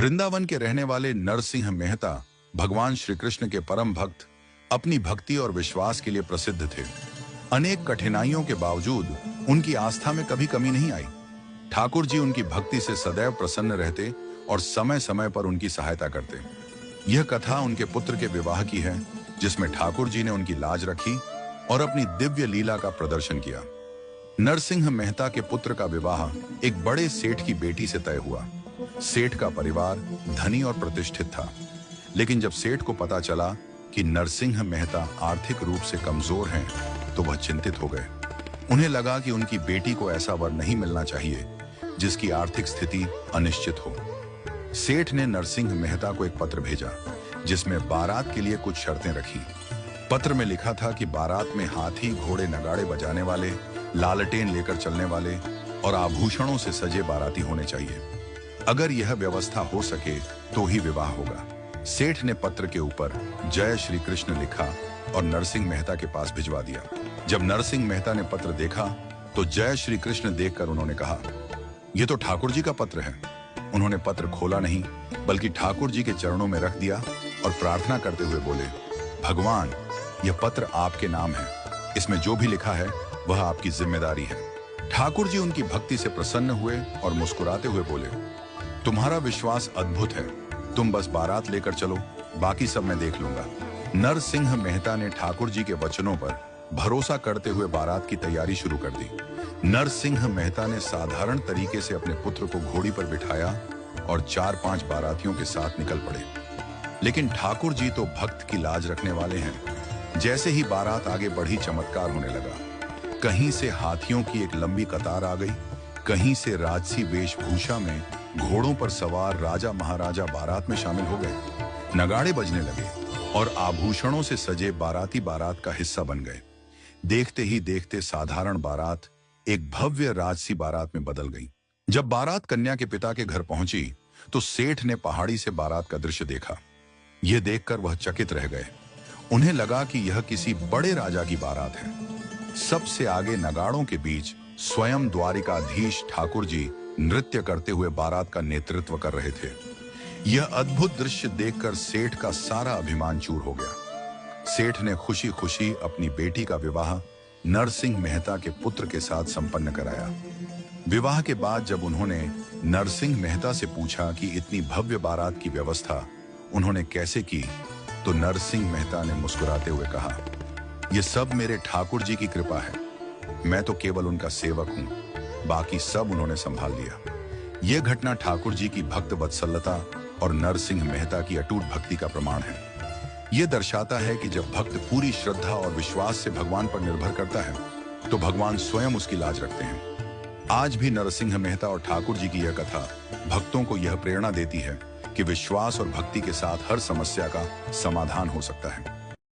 वृंदावन के रहने वाले नरसिंह मेहता भगवान श्री कृष्ण के परम भक्त, अपनी भक्ति और विश्वास के लिए प्रसिद्ध थे। अनेक कठिनाइयों के बावजूद उनकी आस्था में कभी कमी नहीं आई। ठाकुर जी उनकी भक्ति से सदैव प्रसन्न रहते और समय समय पर उनकी सहायता करते। यह कथा उनके पुत्र के विवाह की है, जिसमें ठाकुर जी ने उनकी लाज रखी और अपनी दिव्य लीला का प्रदर्शन किया। नरसिंह मेहता के पुत्र का विवाह एक बड़े सेठ की बेटी से तय हुआ। सेठ का परिवार धनी और प्रतिष्ठित था, लेकिन जब सेठ को पता चला कि नरसिंह मेहता आर्थिक रूप से कमजोर हैं, तो वह चिंतित हो गए। उन्हें लगा कि उनकी बेटी को ऐसा वर नहीं मिलना चाहिए जिसकी आर्थिक स्थिति अनिश्चित हो। सेठ ने नरसिंह मेहता को एक पत्र भेजा, जिसमें बारात के लिए कुछ शर्तें रखी। पत्र में लिखा था कि बारात में हाथी, घोड़े, नगाड़े बजाने वाले, लालटेन लेकर चलने वाले और आभूषणों से सजे बाराती होने चाहिए। अगर यह व्यवस्था हो सके तो ही विवाह होगा। सेठ ने पत्र के ऊपर जय श्री कृष्ण लिखा और नरसिंह मेहता के पास भिजवा दिया। जब नरसिंह मेहता ने पत्र देखा तो जय श्री कृष्ण देखकर उन्होंने कहा, यह तो ठाकुर जी का पत्र है। उन्होंने पत्र खोला नहीं, बल्कि ठाकुर जी के चरणों में रख दिया और प्रार्थना करते हुए बोले, भगवान, यह पत्र आपके नाम है। इसमें जो भी लिखा है वह आपकी जिम्मेदारी है। ठाकुर जी उनकी भक्ति से प्रसन्न हुए और मुस्कुराते हुए बोले, तुम्हारा विश्वास अद्भुत है। तुम बस बारात लेकर चलो, बाकी सब मैं देख लूंगा। नरसिंह मेहता ने ठाकुर जी के वचनों पर भरोसा करते हुए बारात की तैयारी शुरू कर दी। नरसिंह मेहता ने साधारण तरीके से अपने पुत्र को घोड़ी पर बिठाया और 4-5 बारातियों के साथ निकल पड़े। लेकिन ठाकुर जी तो भक्त की लाज रखने वाले हैं। जैसे ही बारात आगे बढ़ी, चमत्कार होने लगा। कहीं से हाथियों की एक लंबी कतार आ गई, कहीं से राजसी वेशभूषा में घोड़ों पर सवार राजा महाराजा बारात में शामिल हो गए। नगाड़े बजने लगे और आभूषणों से सजे बाराती बारात का हिस्सा बन गए। देखते ही देखते साधारण बारात एक भव्य राजसी बारात में बदल गई। जब बारात कन्या के पिता के घर पहुंची तो सेठ ने पहाड़ी से बारात का दृश्य देखा। यह देखकर वह चकित रह गए। उन्हें लगा कि यह किसी बड़े राजा की बारात है। सबसे आगे नगाड़ों के बीच स्वयं द्वारिकाधीश ठाकुर जी नृत्य करते हुए बारात का नेतृत्व कर रहे थे। यह अद्भुत दृश्य देखकर सेठ का सारा अभिमान चूर हो गया। सेठ ने खुशी खुशी अपनी बेटी का विवाह नरसिंह मेहता के पुत्र के साथ संपन्न कराया। विवाह के बाद जब उन्होंने नरसिंह मेहता से पूछा कि इतनी भव्य बारात की व्यवस्था उन्होंने कैसे की, तो नरसिंह मेहता ने मुस्कुराते हुए कहा, यह सब मेरे ठाकुर जी की कृपा है। मैं तो केवल उनका सेवक हूं, बाकी सब उन्होंने संभाल लिया। यह घटना ठाकुर जी की भक्त वत्सलता और नरसिंह मेहता की अटूट भक्ति का प्रमाण है। यह दर्शाता है कि जब भक्त पूरी श्रद्धा और विश्वास से भगवान पर निर्भर करता है, तो भगवान स्वयं उसकी लाज रखते हैं। आज भी नरसिंह मेहता और ठाकुर जी की यह कथा भक्तों को यह प्रेरणा देती है कि विश्वास और भक्ति के साथ हर समस्या का समाधान हो सकता है।